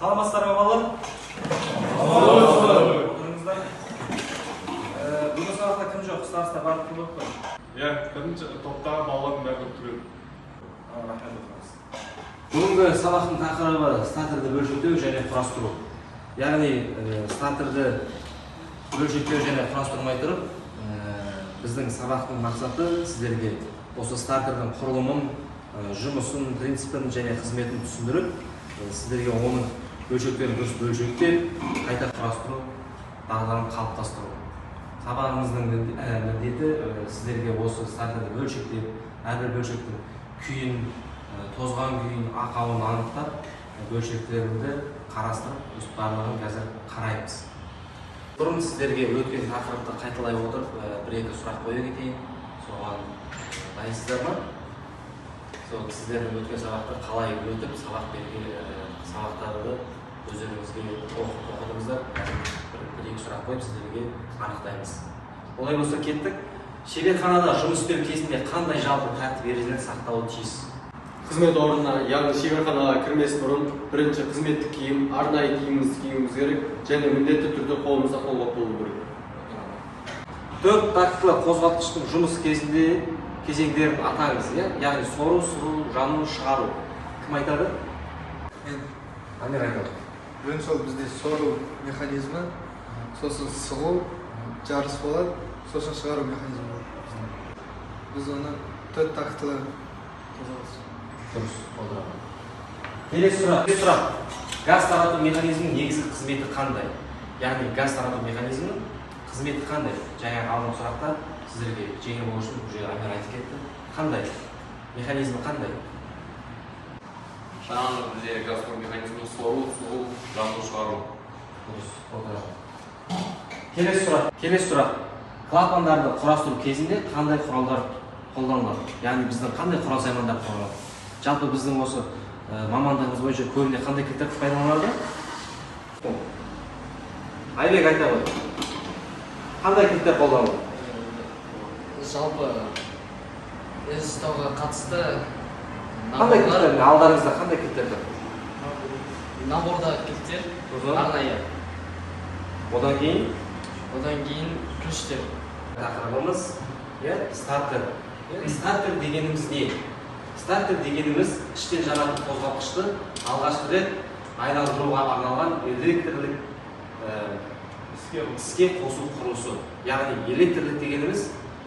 Саламатсыздар балалар? Отырыңыздар. Бүгін сабақта кім жоқ? Староста барып тұрып қой. Иә, бірінші топтағы балалардың бәрі тұрып. Рахмет отырыңыз. Бүгінгі сабақтың тақырыбы стартерді бөлшектеу және құрастыру. Яғни стартерді бөлшектеу және құрастырмай тұрып, біздің сабақтың мақсаты сіздерге осы стартердің құрылымын, жұмысын, принципін және қызметін түсіндіріп, сіздерге оның бөлшектерін дұрыс бөлшектеп, қайта құрастыру дағдыларын қалыптастыру. Сабағымыздың міндеті сіздерге осы стартерді бөлшектеп, әрбір бөлшектің күйін, тозған күйін, ақауын анықтап, бөлшектерді қарастырып, барлығын қазір қараймыз. Бұрын сіздерге өткен тақырыпты қайталай отырып, бір-екі сұрақ қоя кетейін. Соған дайынсыздар ма? Сіздердің өткен сабақты қалай өтіп, сабақтарды өздеріңізге оқыдыңыздар. Бір-екі сұрақ қойып, сіздерге анықтаймыз. Олай болса кеттік. Шеберханада жұмыс істеу кезінде қандай жалпы тәртіп ережелер сақталуы тиіс? Қызмет орнына, яғни шеберханаға кірмес бұрын бірінші қызметтік киім, арнайы киімімізді киюіміз керек және міндетті түрде қолымызда қолғап болу керек. 4 тактілі қозғалтқыштың жұмыс кезеңдерін атаңыз, яғни сору, сығу, жану, шығару. Кім айтады? Мен. Амир айтады. Бірінші ол бізде сору механизмі, сосын сығу, жарыс болады, сосын шығару механизмі болады. Біз оны 4 тактілі қозғалтқыш. Дұрыс, отырады. Келесі сұрақ. Газ тарату механизмінің негізгі қызметі қандай? Яғни газ тарату механизмінің қызметі қандай? Жаңа алдыңғы сұрақта сіздерге жеңіл болу үшін уже Амир айтып кетті. Қандай? Механизмі қандай? Жаңағы бізде газ механизмі сору, сығу, жану, шығару. Дұрыс, отырады. Келесі сұрақ. Клапандарды құрастыру кезінде қандай құралдар қолданылады? Яғни біздің қандай құрал саймандар қолданылады? Жалпы біздің осы мамандығымыз бойынша көбіне қандай кілттер пайдаланады? Айбек айта ғой. Қандай кілттер қолданылады? Жалпы ұстауға қатысты қандай кілттер? Алдарыңызда қандай кілттер бар? наборда кілттер, арнайы. Одан кейін ключтер. Тақырыбымыз стартер. Стартер дегеніміз не? Стартер дегеніміз іштен жанатын қозғалтқышты алғашқы рет айналдыруға арналған электрлік іске қосу құрылысы. Яғни электрлік дегеніміз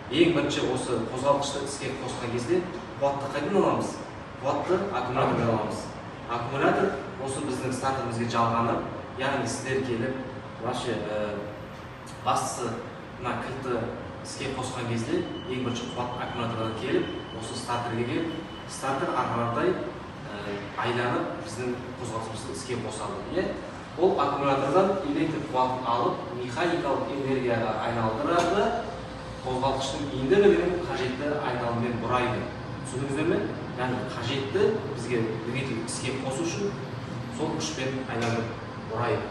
ең бірінші осы қозғалтқышты іске қосқан кезде қуатты қайдан аламыз? Қуатты аккумулятордан аламыз. Аккумулятор осы біздің стартерімізге жалғанып, яғни сіздер келіп, бастысы кілтті іске қосқан кезде ең бірінші қуатты аккумулятордан келіп, осы стартерге келіп, стартер арқардай айланып біздің қозғалтқышты іске қосады. Ол аккумулятордан электр қуатын алып, механикалық энергияға айналдырады, қозғалтқыштың иінді бөлігін қажетті айналыммен бұрайды. Түсіндіңіздер ме? Яғни қажетті бізге двигатель іске қосу үшін сол күшпен айналып бұрайды.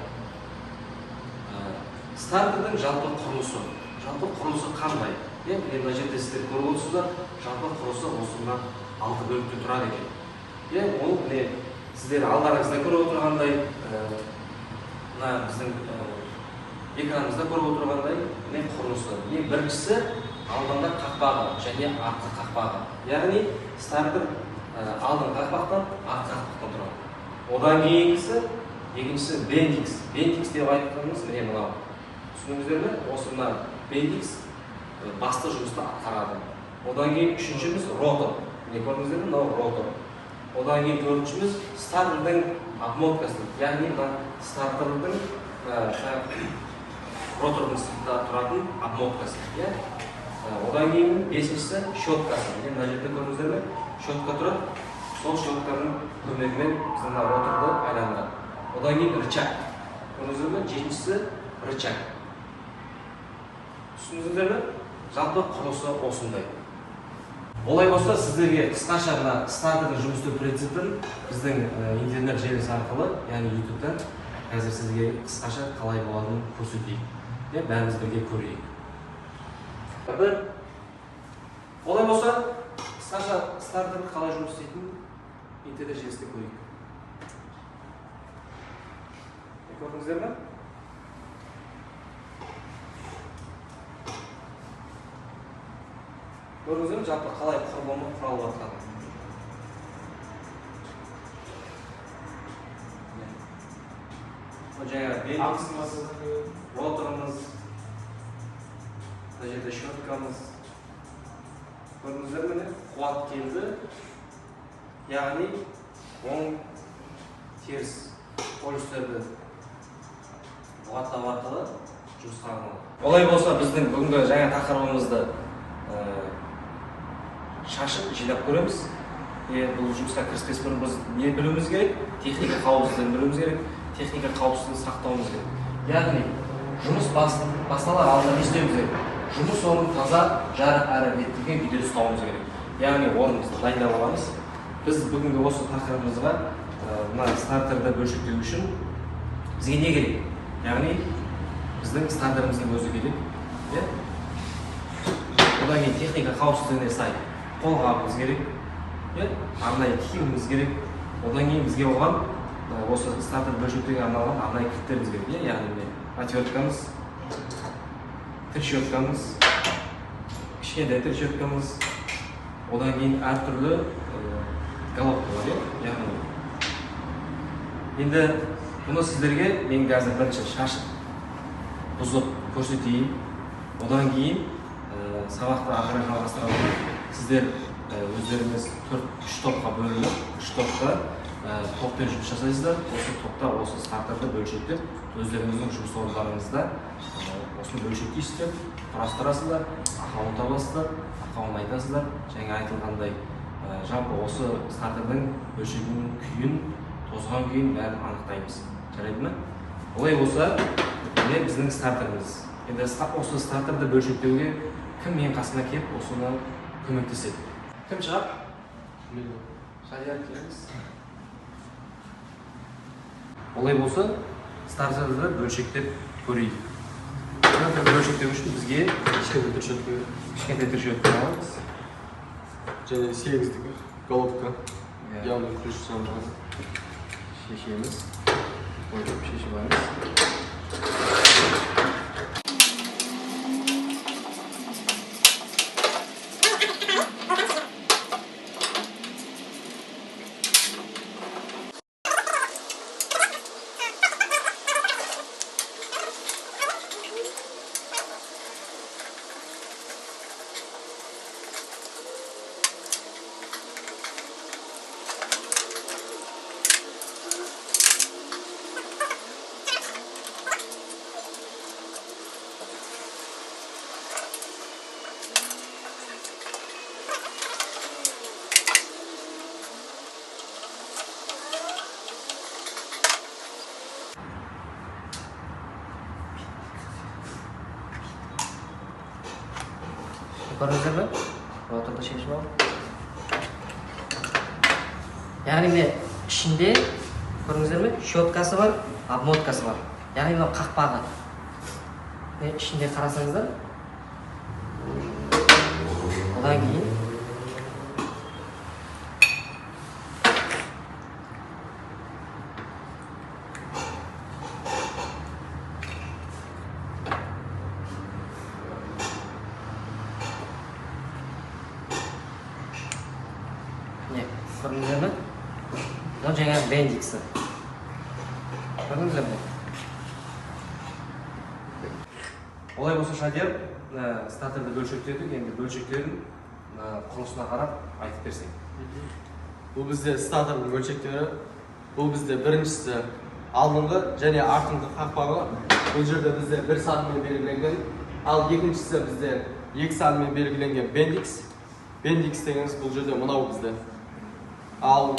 Стартердің жалпы құрылысы. Жалпы құрылысы қандай? Мына жерде сіздер көріп отырсыздар, жалпы құрылысы осыдан 6 бөліктен тұрады екен. Ол сіздер алдарыңызда көріп отырғандай, біздің экранымызда көріп отырғандай құрылысы. Біріншісі алдыңғы қақпағы және артқы қақпағы. Яғни стартер алдыңғы қақпақтан артқы қақпақтан тұрады. Одан кейінгісі, екіншісі бендикс. Бендикс деп айтқанымыз міне мынау. Түсіндіңіздер ме? Осы мына бендикс басты жұмысты атқарады. Одан кейін үшіншіміз ротор. Не көрдіңіздер ме? Мынау ротор. Одан кейін төртіншіміз стартердің обмоткасы. Яғни стартердің ротордың сыртында тұратын обмоткасы. Одан кейін бесіншісі щеткасы. Мына жерде көрдіңіздер ме? Щетка тұрады. Сол щетканың көмегімен біздің роторды айландырады. Одан кейін рычаг. Көрдіңіздер ме? Жетіншісі рычаг. Түсіндіңіздер ме? Жалпы құрылысы осындай. Олай болса, сіздерге қысқаша стартердің жұмыс істеу принципін біздің интернет желісі арқылы, яғни YouTube-тан қазір сізге қысқаша қалай болатынын көрсетейік. Бәріміз бірге көрейік. Олай болса, қысқаша стартер қалай жұмыс істейтінін интернет желісінде көрейік. Көрдіңіздер ме? Көрдіңіздер ме? Жалпы қалай құрылымы құралып жатқанын. Жаңағы бендиксіміз, роторымыз, мына жерде щеткамыз. Көрдіңіздер ме? Қуат келді. Яғни оң теріс полюстерді бұғаттау арқылы жұмысқа арналады. Олай болса, біздің бүгінгі жаңа тақырыбымызды шашып жинап көреміз. Бұл жұмысқа кіріспес бұрын біз не білуіміз керек? Техника қауіпсіздігін білуіміз керек, техника қауіпсіздігін сақтауымыз керек. Яғни жұмыс басталар алдында не істеуіміз керек? Жұмыс орнын таза, жарық әрі реттелген күйде ұстауымыз керек. Яғни орнымызды дайындап аламыз. Біз бүгінгі осы тақырыбымызға мына стартерді бөлшектеу үшін бізге не керек? Яғни біздің стартеріміздің өзі керек. Одан кейін техника қауіпсіздігіне сай қолғабымыз керек. Арнайы киіміміз керек. Одан кейін бізге оған осы стартер бөлшектеуге арналған арнайы кілттеріміз керек. Яғни отверткамыз, трещоткамыз, кішкентай трещоткамыз, одан кейін әртүрлі головкалар. Енді бұны сіздерге мен қазір бірінші шашып, бұзып көрсетейін. Одан кейін сабақты ақыры жалғастырамыз. Сіздер өздеріңіз 3 топқа бөлініп, 3 топта топпен жұмыс жасайсыздар. Осы топта осы стартерді бөлшектеп, өздеріңіздің жұмыс орындарыңызда осыны бөлшектейсіздер, құрастырасыздар, ақауын табасыздар, ақауын айтасыздар. Жаңа айтылғандай жалпы осы стартердің бөлшегінің күйін, тозған күйін бәрін анықтаймыз. Жарайды ма? Олай болса, міне біздің стартеріміз. Енді осы стартерді бөлшектеуге кім мен қасына келіп, осыны көмектеседі? Кім шығар? Шадияр келіңіз. Олай болса, стартерді бөлшектеп көрейік. Стартерді бөлшектеу үшін бізге кішкентай трещотка аламыз. Және 8-дік головка. Явно ключ салынған. Шешеміз. Қойып шешіп аламыз. Көрдіңіздер ме? Роторды шешіп алып. Яғни міне ішінде көрдіңіздер ме? Щеткасы бар, обмоткасы бар. Яғни мына қақпағы. Ішінде қарасаңыздар. Одан кейін көрдіңіздер ме? Бұл жаңа бендиксі. Көрдіңіздер ме? Олай болса, Шадияр, стартерді бөлшектедік, енді бөлшектерін құрылысына қарап айтып берсең. Бұл бізде стартердің бөлшектері. Бұл бізде біріншісі алдыңғы және артыңғы қақпағы. Бұл жерде бізде 1 сантимен белгіленген. Ал екіншісі бізде 2 сантимен белгіленген бендикс. Бендикс дегеніміз бұл жерде мынау бізде. Ал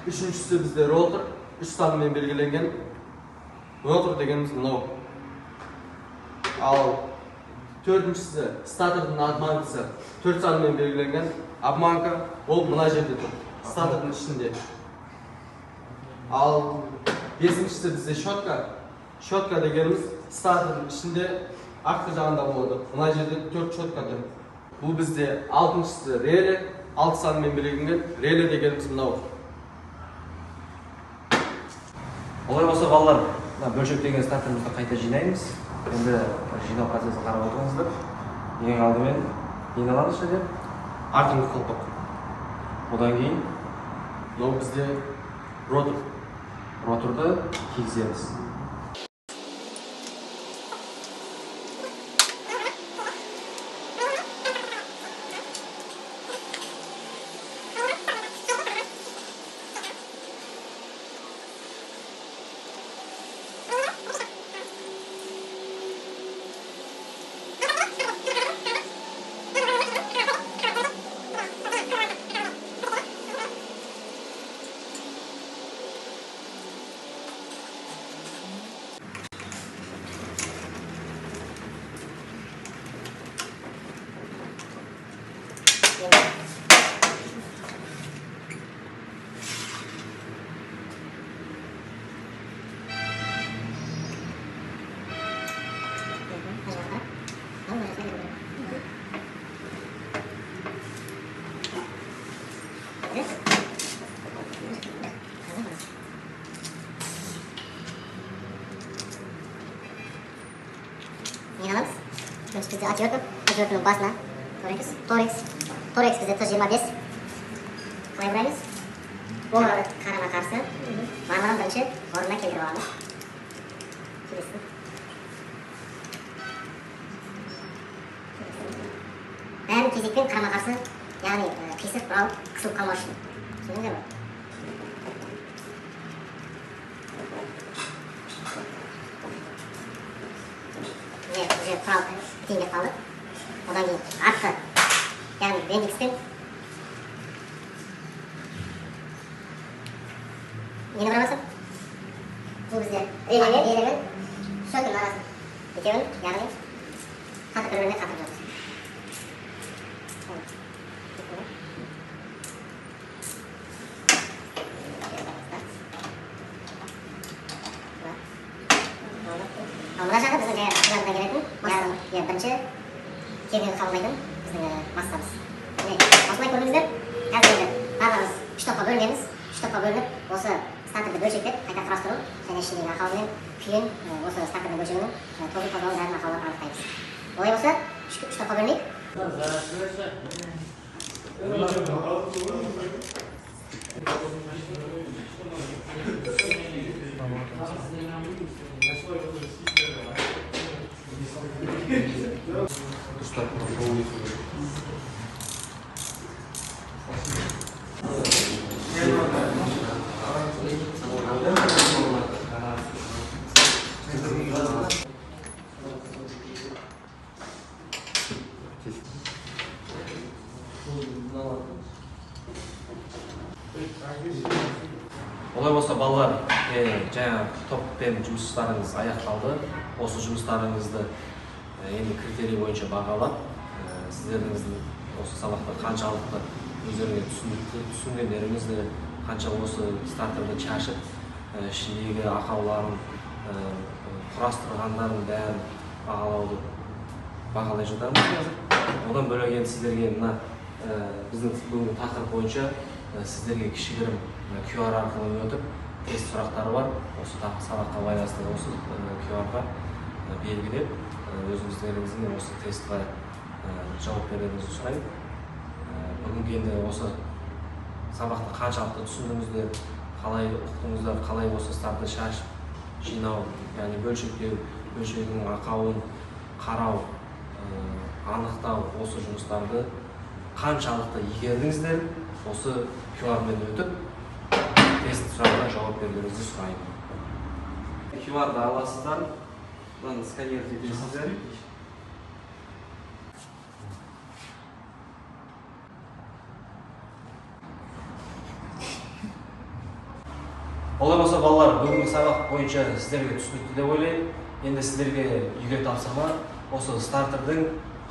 үшіншісі бізде ротор, 3 сантимен белгіленген. Ротор дегеніміз мынау. Ал төртіншісі стартердің обманкасы 4 сантимен белгіленген. Обманка ол мына жерде тұр, стартердің ішінде. Ал бесіншісі бізде щетка. Щетка дегеніміз стартердің ішінде артқы жағында болады. Мына жерде 4 щетка тұр. Бұл бізде алтыншысы реле, 6 сантимен белгіленген. Реле дегеніміз мынау. Олай болса, балалар, бөлшектеген стартерімізді қайта жинаймыз. Енді жинау процесін қарап отырыңыздар. Ең алдымен не аламыз және артыңғы қалпақ. одан кейін Мынау бізде ротор. роторды кигіземіз. Yine Şimdi bizde atıyorduk. Atıyorduk basına. Torex bizde 125. Kalay burayız. Bu karama karşı. Marmaran birinci oruna keltirip alalım. Kilisi. Ben кезекпен karama karşı yani kesip bırak kısılıp kalmak için. Düşündünüz mü? Уже құрал бітеңдеп қалды. Одан кейін артқы яғни бендикспен нені бұрамасың? Бұл бізде ремен шөкін арасын. Екеуін яғни қатып бір-біріне қатып жатыр. Мына жағы біздің жаңағы келетін бірінші кернеуді қабылдайтын біздің массамыз. Осылай көрдіңіздер. Қазір енді барлығымыз 3 топқа бөлінеміз. 3 топқа бөлініп, осы стартерді бөлшектеп, қайта құрастыру және ішіндегі ақауымен күйін осы стартердің бөлшегінің тозу қозғалуын бәрін ақаулап анықтаймыз. Олай болса, 3 топқа бөлінейік. Олай болса балалар, жаңа топпен жұмыстарыңыз аяқталды. Осы жұмыстарыңызды енді критерий бойынша бағалап, сіздеріңіздің осы сабақта қаншалықты өздеріңе түсінгендеріңізді, қанша осы стартерді шашып, ішіндегі ақауларын құрастырғандарын бәрін бағалай жатармыз қазір. Одан бөлек енді сіздерге мына біздің бүгінгі тақырып бойынша сіздерге кішігірім QR арқылы өтіп, тест сұрақтары бар. Осы сабаққа байланысты осы QR-ға белгілеп, өзіңіздеріңіздің осы тестқа жауап беруіңізді сұраймын. Бүгінгі енді осы сабақты қаншалықты түсіндіңіздер, қалай ұқтыңыздар, қалай осы старты шашып, жинау, яғни бөлшектеу, бөлшегінің ақауын қарау, анықтау осы жұмыстарды қаншалықты игердіңіздер, осы QR-мен өтіп, тест сұрағына жауап берулеріңізді сұраймын. QR-ды аласыздар, бұны сканер етесіздер. Олай болса балалар, бүгінгі сабақ бойынша сіздерге түсінікті деп ойлаймын. Енді сіздерге үйге тапсырма, осы стартердің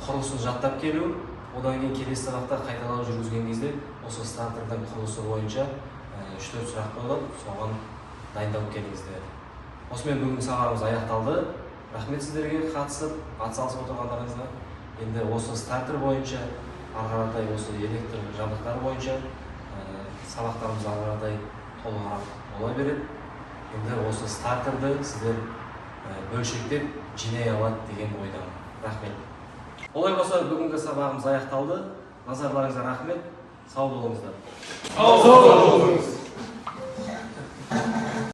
құрылысын жаттап келу, одан кейін келесі сабақта қайталау жүргізген кезде осы стартердің құрылысы бойынша 3-4 сұрақ қойылып, соған дайындалып келіңіздер. Осымен бүгінгі сабағымыз аяқталды. Рахмет сіздерге қатысып, атсалысып отырғандарыңызға. Енді осы стартер бойынша, ары қаратай осы электр жабдықтары бойынша сабақтарымыз ары қаратай толығырақ бола береді. Енді осы стартерді сіздер бөлшектеп жинай алады деген ойдамын. Рахмет. Олай болса, бүгінгі сабағымыз аяқталды. Назарларыңызға рахмет. Сау болыңыздар. Сау болыңыз.